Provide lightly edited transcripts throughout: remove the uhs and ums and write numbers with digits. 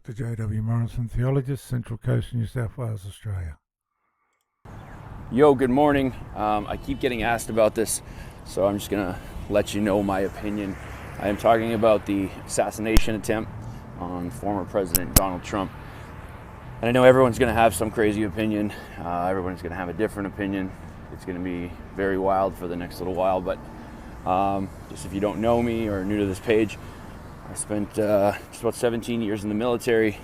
Dr. J.W. Morrison, theologist, Central Coast, New South Wales, Australia. Yo, good morning. I keep getting asked about this, so I'm just gonna let you know my opinion. I am talking about the assassination attempt on former President Donald Trump. And I know everyone's gonna have some crazy opinion. Everyone's gonna have a different opinion. It's gonna be very wild for the next little while, but just if you don't know me or are new to this page, I spent just about 17 years in the military,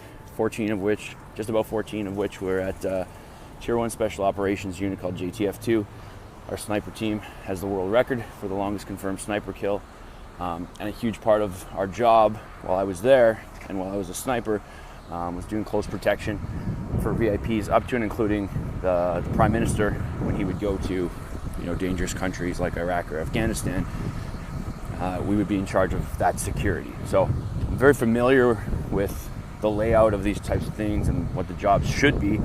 just about 14 of which were at Tier 1 Special Operations Unit called JTF-2. Our sniper team has the world record for the longest confirmed sniper kill. And a huge part of our job while I was there and while I was a sniper was doing close protection for VIPs up to and including the Prime Minister when he would go to dangerous countries like Iraq or Afghanistan. We would be in charge of that security. So I'm very familiar with the layout of these types of things and what the jobs should be.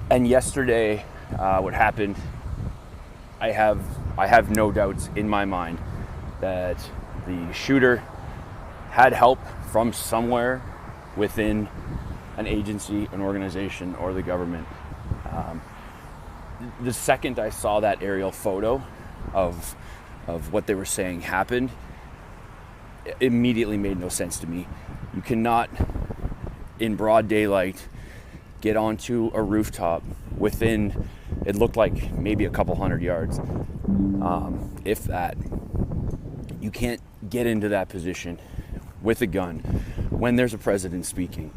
And yesterday, what happened, I have no doubts in my mind that the shooter had help from somewhere within an agency, an organization, or the government. The second I saw that aerial photo of what they were saying happened, it immediately made no sense to me. You cannot, in broad daylight, get onto a rooftop within, it looked like maybe a couple hundred yards, if that. You can't get into that position with a gun when there's a president speaking.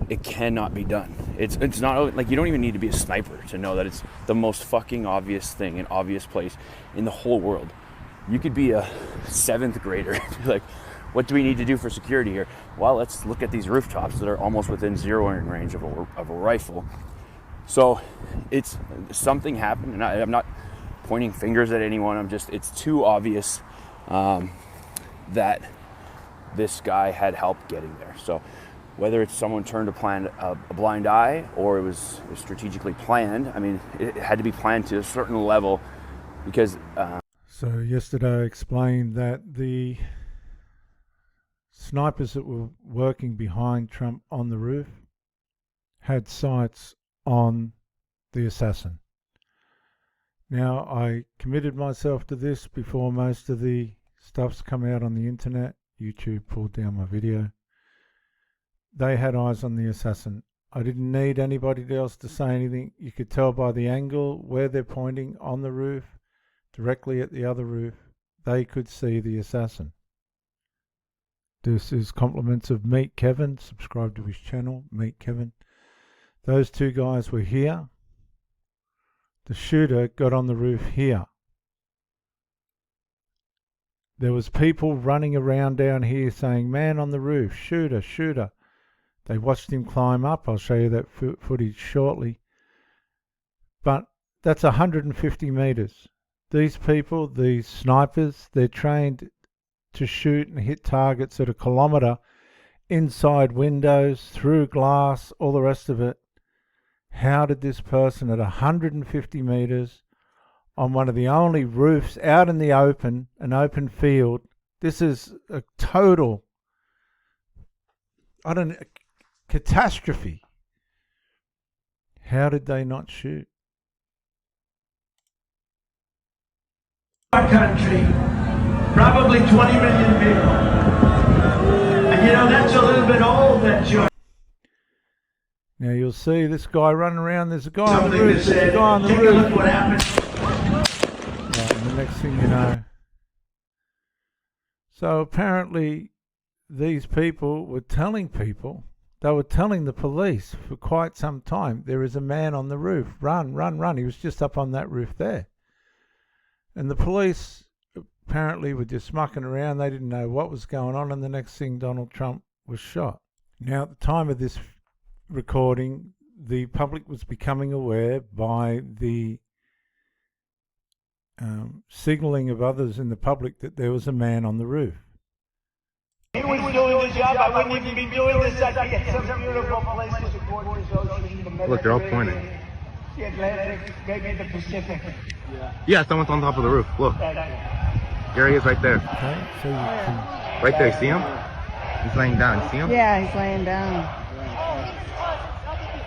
It cannot be done. It's not like, you don't even need to be a sniper to know that it's the most fucking obvious thing, an obvious place in the whole world. You could be a 7th grader, like, what do we need to do for security here? Well, let's look at these rooftops that are almost within zeroing range of a rifle. So it's something happened, and I'm not pointing fingers at anyone. It's too obvious that this guy had help getting there. So whether it's someone turned a blind eye or it was strategically planned, I mean, it had to be planned to a certain level because... So yesterday I explained that the snipers that were working behind Trump on the roof had sights on the assassin. Now, I committed myself to this before most of the stuff's come out on the internet. YouTube pulled down my video. They had eyes on the assassin. I didn't need anybody else to say anything. You could tell by the angle where they're pointing on the roof, directly at the other roof, they could see the assassin. This is compliments of Meet Kevin. Subscribe to his channel, Meet Kevin. Those two guys were here. The shooter got on the roof here. There was people running around down here saying, man on the roof, shooter, shooter. They watched him climb up. I'll show you that footage shortly. But that's 150 meters. These people, these snipers, they're trained to shoot and hit targets at a kilometre, inside windows, through glass, all the rest of it. How did this person at 150 meters on one of the only roofs out in the open, an open field, this is a total, catastrophe. How did they not shoot? Our country, probably 20 million people. And that's a little bit old, that joint. Now you'll see this guy running around, there's a guy on the roof, there's a guy on the roof. Look what happened. Right, and the next thing you know. So apparently these people were telling people, they were telling the police for quite some time, there is a man on the roof, run, run, run. He was just up on that roof there. And the police apparently were just mucking around. They didn't know what was going on. And the next thing, Donald Trump was shot. Now, at the time of this recording, the public was becoming aware by the signalling of others in the public that there was a man on the roof. He was doing the job. I wouldn't even be doing this. I'd be at some beautiful places to gorgeous ocean. Look, they're all pointing. The Atlantic, maybe the Pacific. Yeah, someone's on top of the roof. Look. There he is right there. Okay, so you can... Right there, see him? He's laying down. See him? Yeah, he's laying down.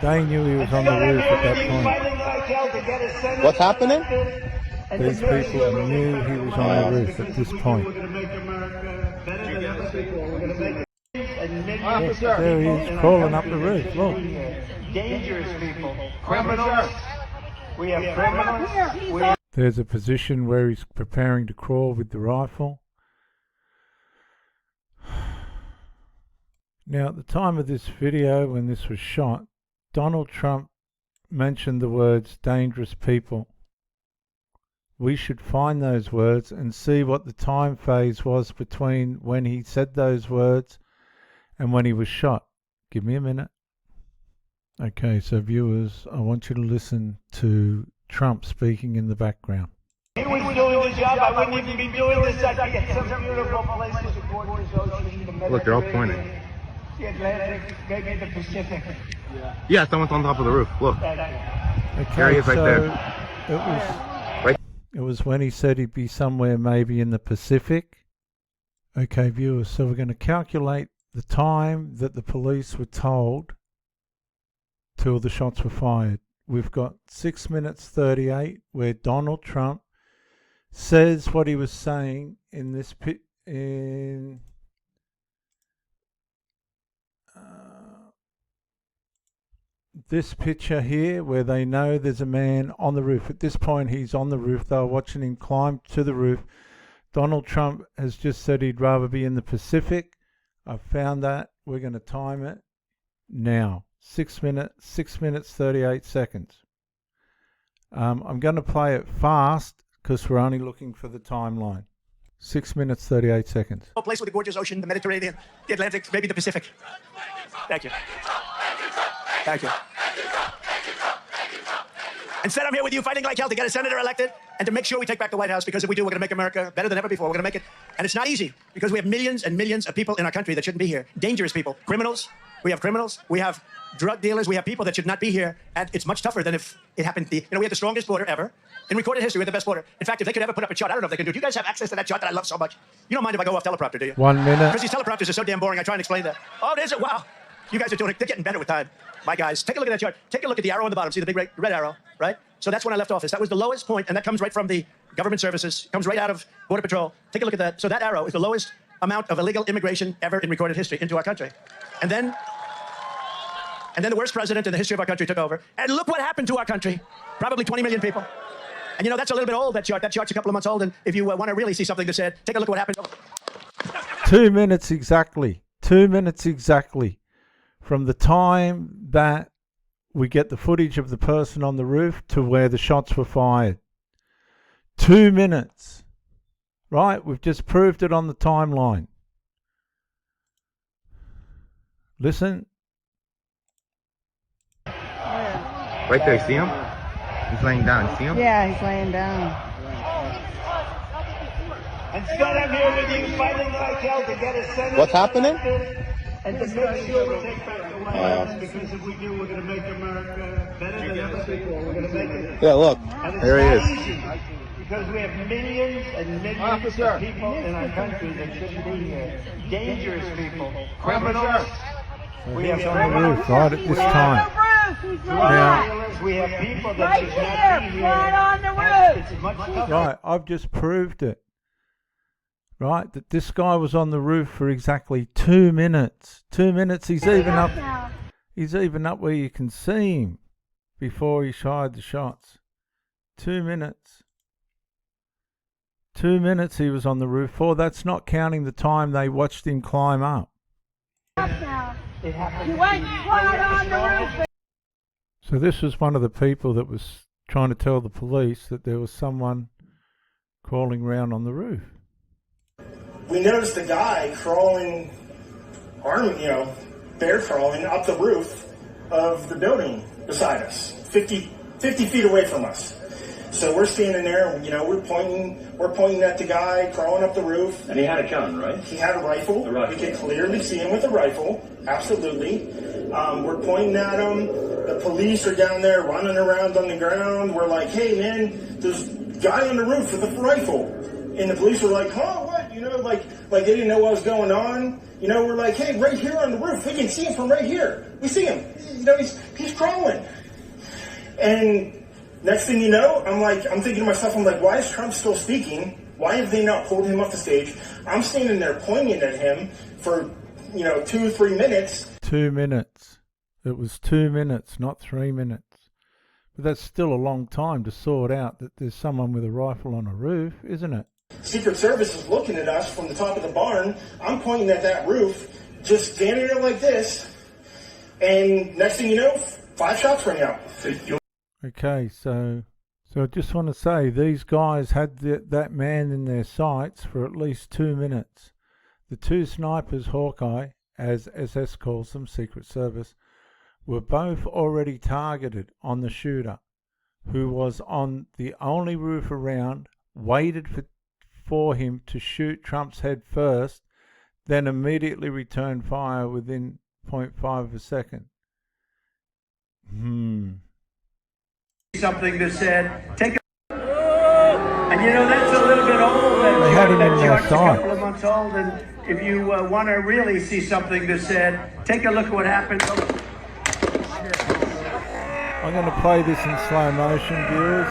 They knew he was on the roof at that point. What's happening? These people knew he was on the roof at this point. Yes, there he is, crawling up the roof. Look. Dangerous people, criminals. We have criminals. There's a position where he's preparing to crawl with the rifle. Now, at the time of this video, when this was shot, Donald Trump mentioned the words dangerous people. We should find those words and see what the time phase was between when he said those words and when he was shot. Give me a minute. Okay, so viewers, I want you to listen to Trump speaking in the background. If he was doing the job, I wouldn't even be doing this. I'd be at some beautiful places aboard this ocean. The Look, they're all pointing. The Atlantic, maybe the Pacific. Yeah, someone's on top of the roof. Look. Okay, There he is right so there. it was when he said he'd be somewhere maybe in the Pacific. Okay, viewers, so we're going to calculate the time that the police were told till the shots were fired. We've got 6 minutes 38 where Donald Trump says what he was saying in this this picture here, where they know there's a man on the roof. At this point, he's on the roof. They were watching him climb to the roof. Donald Trump has just said he'd rather be in the Pacific. I've found that. We're going to time it now. 6 minutes 38 seconds. I'm going to play it fast because we're only looking for the timeline. 6 minutes 38 seconds. A place with a gorgeous ocean, the Mediterranean, the Atlantic, maybe the Pacific. Thank you. Thank you. Instead, I'm here with you fighting like hell to get a senator elected and to make sure we take back the White House, because if we do, we're going to make America better than ever before. We're going to make it. And it's not easy because we have millions and millions of people in our country that shouldn't be here. Dangerous people. Criminals. We have criminals. We have drug dealers. We have people that should not be here. And it's much tougher than if it happened. We have the strongest border ever. In recorded history, we have the best border. In fact, if they could ever put up a chart, I don't know if they can do it. Do you guys have access to that chart that I love so much? You don't mind if I go off teleprompter, do you? 1 minute. Because these teleprompters are so damn boring. I try and explain that. Oh, there's it. Wow. You guys are doing it. They're getting better with time. My guys, take a look at that chart. Take a look at the arrow on the bottom. See the big red arrow, right? So that's when I left office. That was the lowest point, and that comes right from the government services. Comes right out of Border Patrol. Take a look at that. So that arrow is the lowest amount of illegal immigration ever in recorded history into our country. And then the worst president in the history of our country took over. And look what happened to our country. Probably 20 million people. And you know, that's a little bit old, that chart. That chart's a couple of months old. And if you want to really see something that said, take a look at what happened. 2 minutes exactly. 2 minutes exactly. From the time that we get the footage of the person on the roof to where the shots were fired. 2 minutes. Right? We've just proved it on the timeline. Listen. Right there, see him? He's laying down. See him? Yeah, he's laying down. Instead, I'm here with you fighting like hell to get a senator. What's happening? And to make sure we take back the White House, because if we do, we're going to make America better than ever before. We're going to make it. Yeah, look. There he is. Easy, because we have millions and millions of people in our country that shouldn't be here. Dangerous people, criminals. We have On the roof right at this time. now, we have people that should not be here. Right on the roof. It's much tougher. Right, I've just proved it. Right, that this guy was on the roof for exactly 2 minutes. 2 minutes. He's even up where you can see him before he fired the shots. 2 minutes. 2 minutes he was on the roof for. That's not counting the time they watched him climb up. You went right on the roof. So this was one of the people that was trying to tell the police that there was someone crawling around on the roof. We noticed a guy crawling, bear crawling up the roof of the building beside us, 50 feet away from us. So we're standing there, we're pointing at the guy crawling up the roof. And he had a gun, right? He had a rifle. We could clearly see him with a rifle, absolutely. We're pointing at him. The police are down there running around on the ground. We're like, hey man, there's a guy on the roof with a rifle. And the police were like, huh, what? Like they didn't know what was going on. You know, we're like, hey, right here on the roof, we can see him from right here. We see him. You know, he's crawling. And next thing you know, I'm thinking to myself, why is Trump still speaking? Why have they not pulled him off the stage? I'm standing there pointing at him for, 2-3 minutes. 2 minutes. It was 2 minutes, not 3 minutes. But that's still a long time to sort out that there's someone with a rifle on a roof, isn't it? Secret Service is looking at us from the top of the barn. I'm pointing at that roof, just standing there like this. And next thing you know, 5 shots ring out. Okay, so I just want to say these guys had that man in their sights for at least 2 minutes. The 2 snipers, Hawkeye, as SS calls them, Secret Service, were both already targeted on the shooter, who was on the only roof around, waited for him to shoot Trump's head first, then immediately returned fire within 0.5 of a second. Something that said, take a... And that's a little bit old. They had him in their a sight. couple of months old, and if you want to really see something that said, take a look at what happened. I'm going to play this in slow motion, viewers.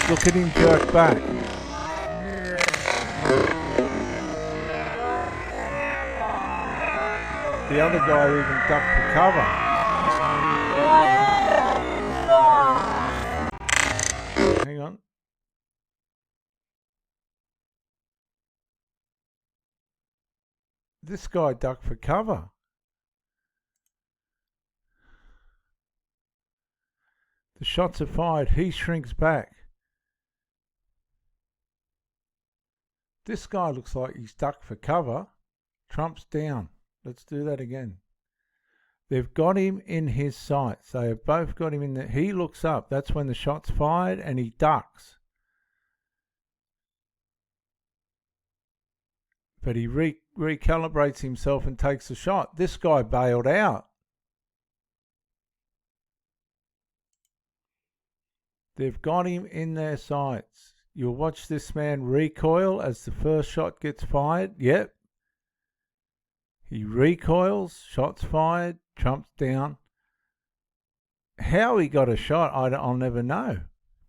Look at him jerk back. The other guy even ducked for cover. Hang on. This guy ducked for cover. The shots are fired. He shrinks back. This guy looks like he's ducked for cover. Trump's down. Let's do that again. They've got him in his sights. They have both got him in there. He looks up. That's when the shot's fired and he ducks. But he recalibrates himself and takes the shot. This guy bailed out. They've got him in their sights. You'll watch this man recoil as the first shot gets fired. Yep. He recoils, shots fired, Trump's down. How he got a shot, I'll never know,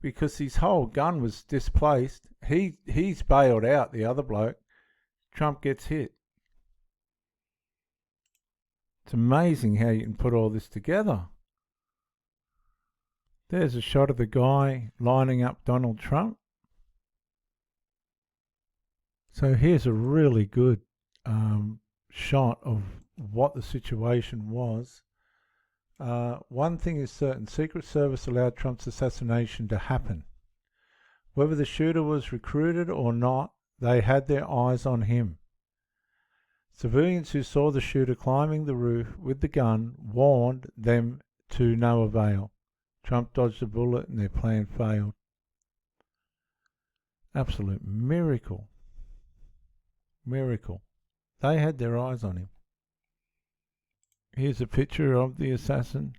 because his whole gun was displaced. He's bailed out, the other bloke. Trump gets hit. It's amazing how you can put all this together. There's a shot of the guy lining up Donald Trump. So here's a really good shot of what the situation was. One thing is certain, Secret Service allowed Trump's assassination to happen. Whether the shooter was recruited or not, they had their eyes on him. Civilians who saw the shooter climbing the roof with the gun warned them to no avail. Trump dodged a bullet and their plan failed. Absolute miracle. Miracle. They had their eyes on him. Here's a picture of the assassin.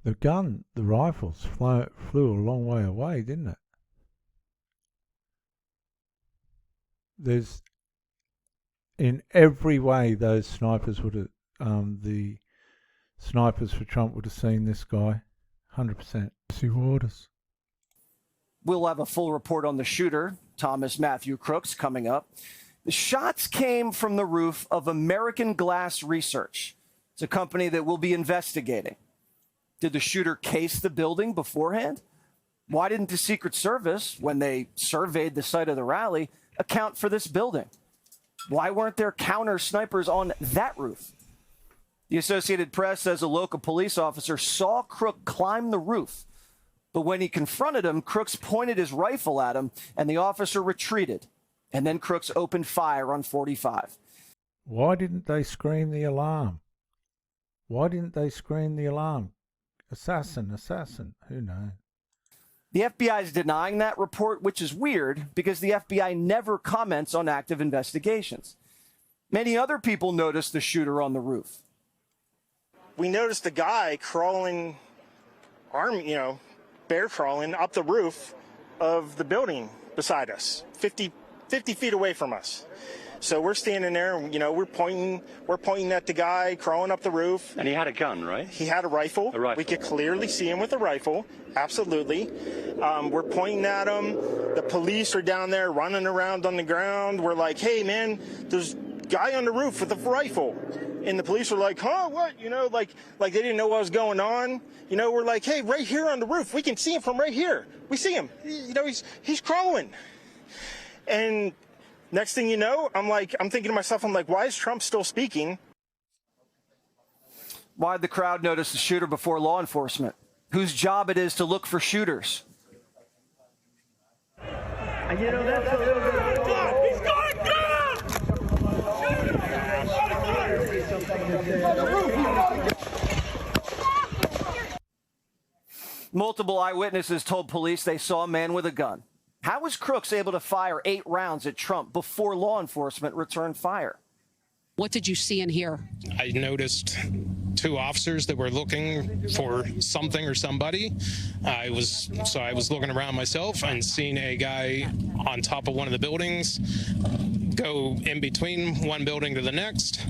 The gun, the rifles flew a long way away, didn't it? There's, in every way, those snipers would have, the snipers for Trump would have seen this guy, 100%. See orders. We'll have a full report on the shooter, Thomas Matthew Crooks, coming up. The shots came from the roof of American Glass Research. It's a company that will be investigating. Did the shooter case the building beforehand? Why didn't the Secret Service, when they surveyed the site of the rally, account for this building? Why weren't there counter snipers on that roof? The Associated Press says a local police officer saw Crook climb the roof. But when he confronted him, Crooks pointed his rifle at him, and the officer retreated. And then Crooks opened fire on 45. Why didn't they scream the alarm? Why didn't they scream the alarm? Assassin, assassin, who knows? The FBI is denying that report, which is weird because the FBI never comments on active investigations. Many other people noticed the shooter on the roof. We noticed a guy crawling, bear crawling up the roof of the building. beside us, 50 feet away from us. So we're standing there, and, we're pointing at the guy crawling up the roof. And he had a gun, right? He had a rifle. A rifle. We could clearly see him with a rifle. Absolutely. We're pointing at him. The police are down there running around on the ground. We're like, hey, man, there's a guy on the roof with a rifle. And the police are like, huh, what? Like they didn't know what was going on. We're like, hey, right here on the roof. We can see him from right here. We see him. He's crawling. And next thing you know, I'm thinking to myself, why is Trump still speaking? Why'd the crowd notice the shooter before law enforcement, whose job it is to look for shooters? And that's a little bit. He's going down! Multiple eyewitnesses told police they saw a man with a gun. How was Crooks able to fire 8 rounds at Trump before law enforcement returned fire? What did you see and hear? I noticed 2 officers that were looking for something or somebody. I was looking around myself and seeing a guy on top of one of the buildings go in between one building to the next,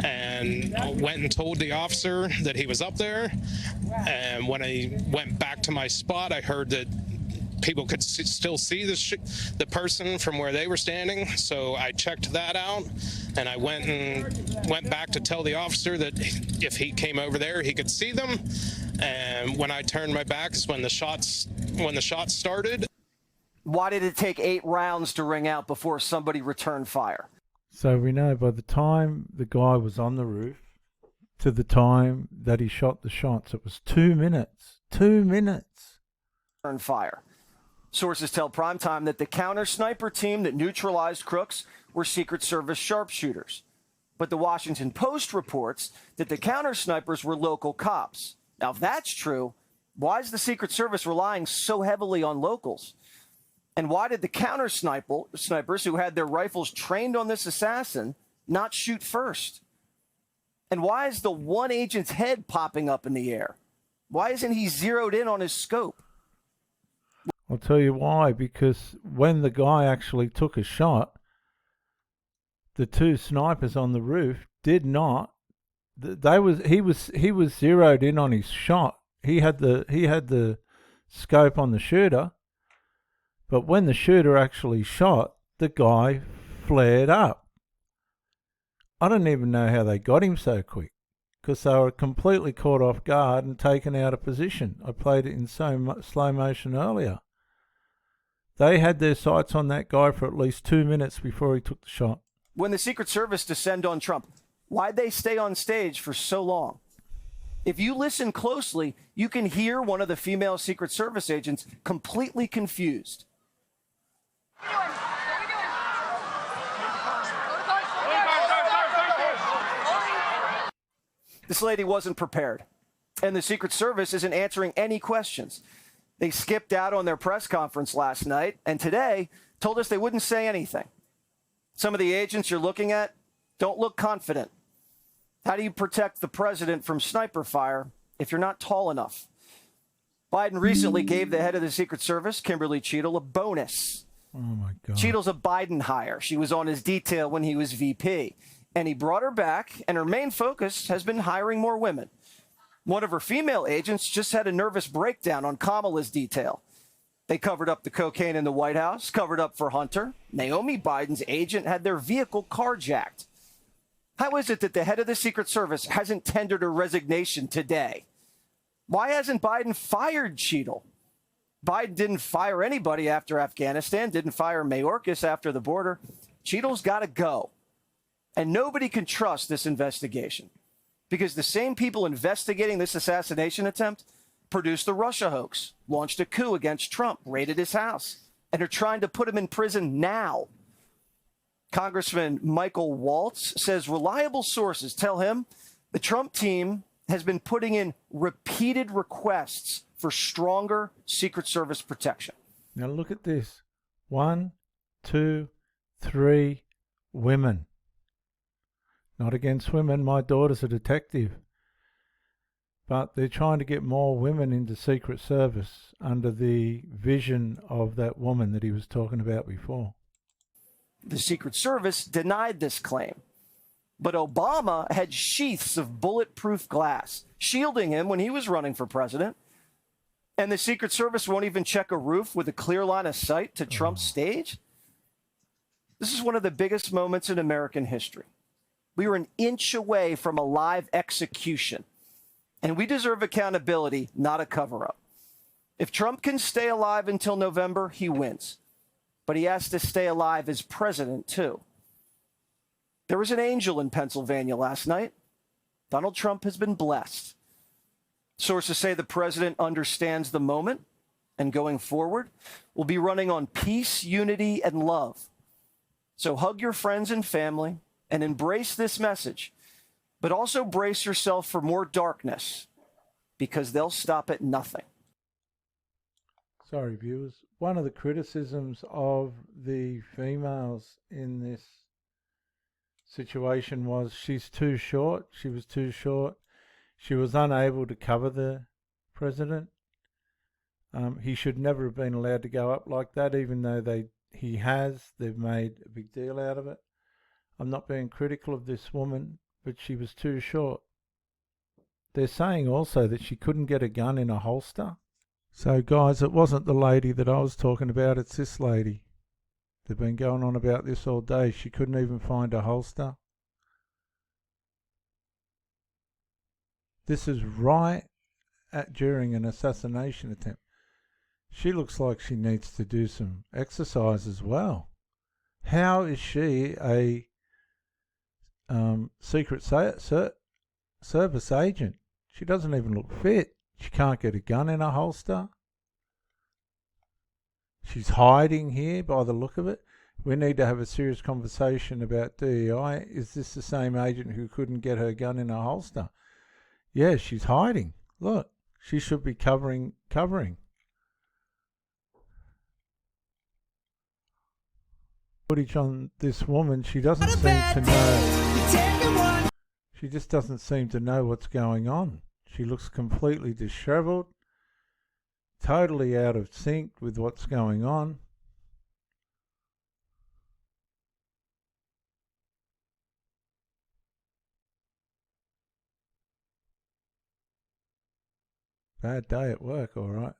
and went and told the officer that he was up there. And when I went back to my spot, I heard that people could still see the person from where they were standing. So I checked that out, and I went back to tell the officer that if he came over there, he could see them. And when I turned my back is when the shots started. Why did it take 8 rounds to ring out before somebody returned fire? So we know by the time the guy was on the roof to the time that he shot the shots, it was 2 minutes. 2 minutes. Returned fire. Sources tell Primetime that the counter-sniper team that neutralized Crooks were Secret Service sharpshooters. But the Washington Post reports that the counter-snipers were local cops. Now, if that's true, why is the Secret Service relying so heavily on locals? And why did the counter-snipers who had their rifles trained on this assassin not shoot first? And why is the one agent's head popping up in the air? Why isn't he zeroed in on his scope? I'll tell you why. Because when the guy actually took a shot, the 2 snipers on the roof did not. He was zeroed in on his shot. He had the scope on the shooter. But when the shooter actually shot, the guy flared up. I don't even know how they got him so quick, because they were completely caught off guard and taken out of position. I played it in slow motion earlier. They had their sights on that guy for at least 2 minutes before he took the shot. When the Secret Service descended on Trump, why'd they stay on stage for so long? If you listen closely, you can hear one of the female Secret Service agents completely confused. This lady wasn't prepared, and the Secret Service isn't answering any questions. They skipped out on their press conference last night, and today told us they wouldn't say anything. Some of the agents you're looking at don't look confident. How do you protect the president from sniper fire if you're not tall enough? Biden recently gave the head of the Secret Service, Kimberly Cheadle, a bonus. Oh, my God. Cheadle's a Biden hire. She was on his detail when he was VP. And he brought her back, and her main focus has been hiring more women. One of her female agents just had a nervous breakdown on Kamala's detail. They covered up the cocaine in the White House, covered up for Hunter. Naomi Biden's agent had their vehicle carjacked. How is it that the head of the Secret Service hasn't tendered her resignation today? Why hasn't Biden fired Cheadle? Biden didn't fire anybody after Afghanistan, didn't fire Mayorkas after the border. Cheadle's got to go. And nobody can trust this investigation because the same people investigating this assassination attempt produced the Russia hoax, launched a coup against Trump, raided his house, and are trying to put him in prison now. Congressman Michael Waltz says reliable sources tell him the Trump team has been putting in repeated requests for stronger Secret Service protection. Now look at this. 1, 2, 3 women. Not against women. My daughter's a detective. but they're trying to get more women into Secret Service under the vision of that woman that he was talking about before. The Secret Service denied this claim, but Obama had sheaths of bulletproof glass shielding him when he was running for president. And the Secret Service won't even check a roof with a clear line of sight to Trump's stage? This is one of the biggest moments in American history. We were an inch away from a live execution, and we deserve accountability, not a cover-up. If Trump can stay alive until November, he wins. But he has to stay alive as president, too. There was an angel in Pennsylvania last night. Donald Trump has been blessed. Sources say the president understands the moment and going forward will be running on peace, unity, and love. So hug your friends and family and embrace this message, but also brace yourself for more darkness because they'll stop at nothing. Sorry, viewers. One of the criticisms of the females in this situation was she's too short. She was too short. She was unable to cover the president. He should never have been allowed to go up like that, even though they've made a big deal out of it. I'm not being critical of this woman, but she was too short. They're saying also that she couldn't get a gun in a holster. So guys, it wasn't the lady that I was talking about, it's this lady. They've been going on about this all day. She couldn't even find a holster. This is right during an assassination attempt. She looks like she needs to do some exercise as well. How is she a Secret Service agent? She doesn't even look fit. She can't get a gun in a holster. She's hiding here by the look of it. We need to have a serious conversation about DEI. Is this the same agent who couldn't get her gun in a holster? Yeah, she's hiding. Look, she should be covering. Footage on this woman, she doesn't seem to know. She just doesn't seem to know what's going on. She looks completely disheveled, totally out of sync with what's going on. Bad day at work, all right.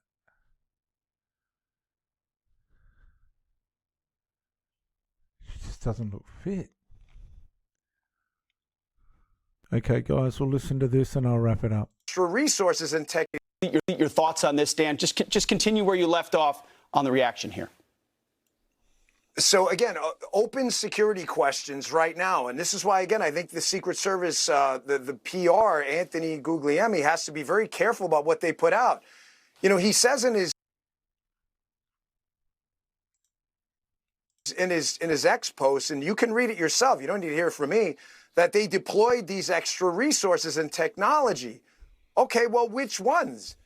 She just doesn't look fit. Okay, guys, we'll listen to this and I'll wrap it up. Extra resources and tech. Your thoughts on this, Dan? Just continue where you left off on the reaction here. So again, open security questions right now, and this is why, again, I think the Secret Service, the PR, Anthony Guglielmi, has to be very careful about what they put out. You know, he says in his X post, and you can read it yourself, you don't need to hear it from me, that they deployed these extra resources and technology. Okay, well, which ones?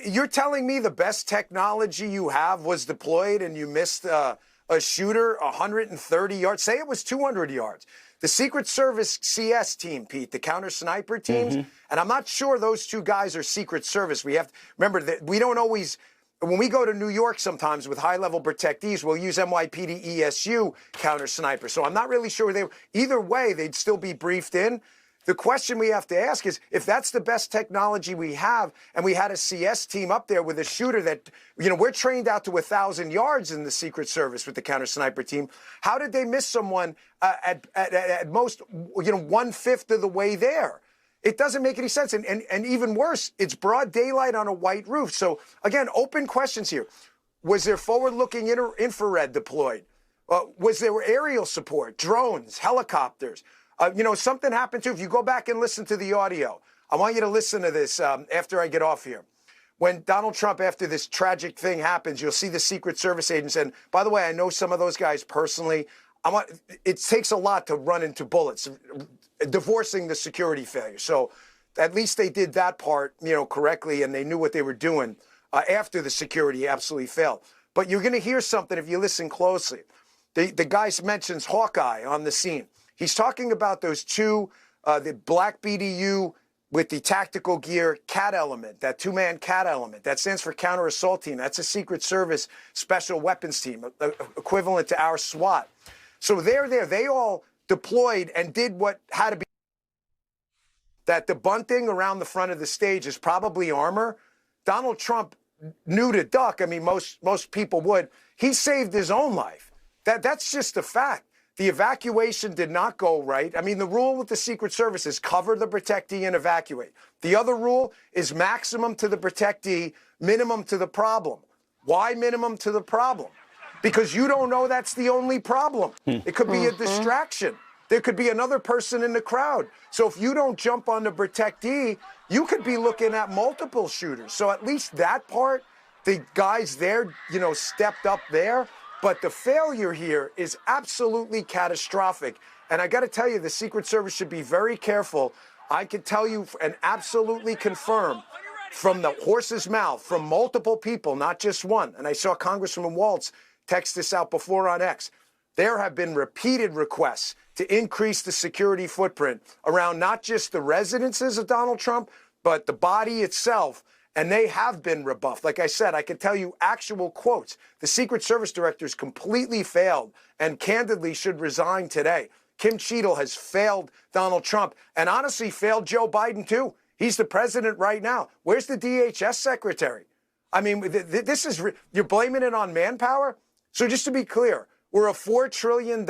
You're telling me the best technology you have was deployed and you missed a shooter 130 yards? Say it was 200 yards. The Secret Service CS team, Pete, the counter sniper teams, and I'm not sure those two guys are Secret Service. We have to remember that we don't always, when we go to New York sometimes with high-level protectees, we'll use NYPD ESU counter sniper. So I'm not really sure either way, they'd still be briefed in. The question we have to ask is, if that's the best technology we have, and we had a CS team up there with a shooter that, you know, we're trained out to 1,000 yards in the Secret Service with the counter sniper team, how did they miss someone at most, you know, 1/5 of the way there? It doesn't make any sense. And even worse, it's broad daylight on a white roof. So again, open questions here. Was there forward-looking infrared deployed? Was there aerial support, drones, helicopters? You know, something happened too. If you go back and listen to the audio, I want you to listen to this after I get off here. When Donald Trump, after this tragic thing happens, you'll see the Secret Service agents. And by the way, I know some of those guys personally. It takes a lot to run into bullets, divorcing the security failure. So at least they did that part, you know, correctly, and they knew what they were doing after the security absolutely failed. But you're going to hear something if you listen closely. The guy mentions Hawkeye on the scene. He's talking about those two, the black BDU with the tactical gear CAT element, that two-man CAT element. That stands for Counter Assault Team. That's a Secret Service Special Weapons Team, equivalent to our SWAT. So they're there. They all deployed and did what had to be. That the bunting around the front of the stage is probably armor. Donald Trump knew to duck. I mean, most people would. He saved his own life. That's just a fact. The evacuation did not go right. I mean, the rule with the Secret Service is cover the protectee and evacuate. The other rule is maximum to the protectee, minimum to the problem. Why minimum to the problem? Because you don't know that's the only problem. It could be a distraction. There could be another person in the crowd. So if you don't jump on the protectee, you could be looking at multiple shooters. So at least that part, the guys there, stepped up there. But the failure here is absolutely catastrophic. And I got to tell you, the Secret Service should be very careful. I can tell you and absolutely confirm from the horse's mouth, from multiple people, not just one. And I saw Congressman Waltz text this out before on X. There have been repeated requests to increase the security footprint around not just the residences of Donald Trump, but the body itself. And they have been rebuffed. Like I said, I can tell you actual quotes. The Secret Service directors completely failed and candidly should resign today. Kim Cheadle has failed Donald Trump and honestly failed Joe Biden, too. He's the president right now. Where's the DHS secretary? I mean, this is, you're blaming it on manpower? So just to be clear, we're a $4 trillion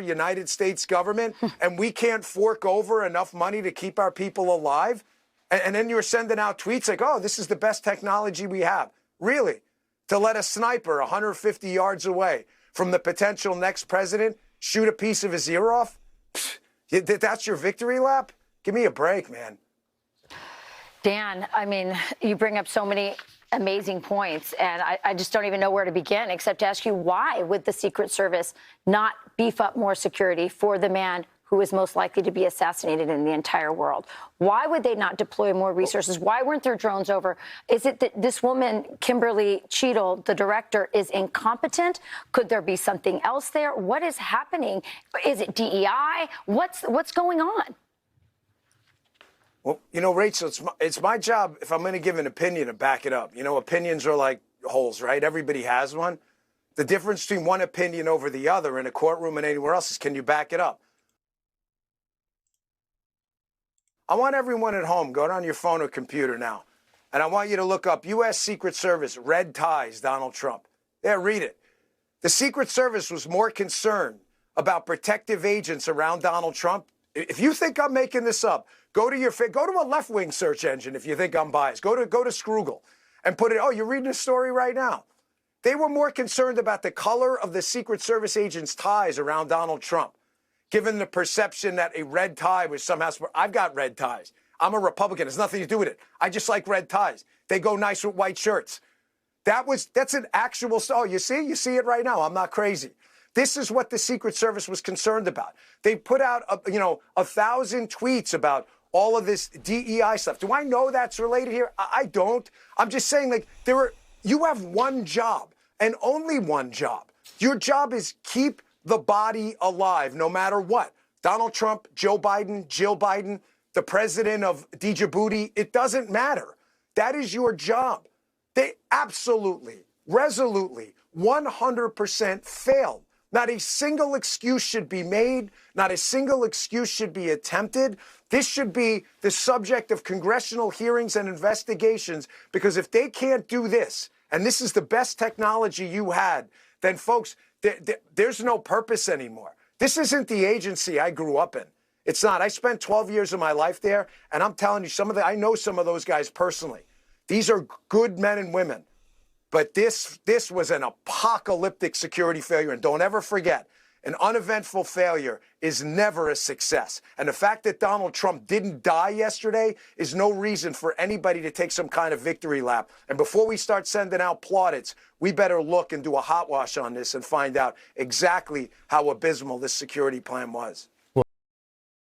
United States government and we can't fork over enough money to keep our people alive? And then you're sending out tweets like, oh, this is the best technology we have. Really? To let a sniper 150 yards away from the potential next president shoot a piece of his ear off? Pfft, that's your victory lap? Give me a break, man. Dan, I mean, you bring up so many amazing points, and I just don't even know where to begin except to ask you, why would the Secret Service not beef up more security for the man who is most likely to be assassinated in the entire world? Why would they not deploy more resources? Why weren't there drones over? Is it that this woman, Kimberly Cheadle, the director, is incompetent? Could there be something else there? What is happening? Is it DEI? What's going on? Well, Rachel, it's my job, if I'm going to give an opinion, to back it up. Opinions are like holes, right? Everybody has one. The difference between one opinion over the other in a courtroom and anywhere else is, can you back it up? I want everyone at home, go on your phone or computer now, and I want you to look up U.S. Secret Service, red ties, Donald Trump. Yeah, read it. The Secret Service was more concerned about protective agents around Donald Trump. If you think I'm making this up, go to a left-wing search engine if you think I'm biased. Go to Scroogle and put it, oh, you're reading a story right now. They were more concerned about the color of the Secret Service agents' ties around Donald Trump, given the perception that a red tie was somehow, I've got red ties. I'm a Republican. It has nothing to do with it. I just like red ties. They go nice with white shirts. That's an actual, oh, you see it right now. I'm not crazy. This is what the Secret Service was concerned about. They put out, 1,000 tweets about all of this DEI stuff. Do I know that's related here? I don't. I'm just saying, you have one job and only one job. Your job is keep the body alive, no matter what. Donald Trump, Joe Biden, Jill Biden, the president of Djibouti, it doesn't matter. That is your job. They absolutely, resolutely, 100% failed. Not a single excuse should be made. Not a single excuse should be attempted. This should be the subject of congressional hearings and investigations, because if they can't do this, and this is the best technology you had, then folks, there's no purpose anymore. This isn't the agency I grew up in. It's not. I spent 12 years of my life there, and I'm telling you, I know some of those guys personally. These are good men and women. But this was an apocalyptic security failure. And don't ever forget, an uneventful failure is never a success. And the fact that Donald Trump didn't die yesterday is no reason for anybody to take some kind of victory lap. And before we start sending out plaudits, we better look and do a hot wash on this and find out exactly how abysmal this security plan was.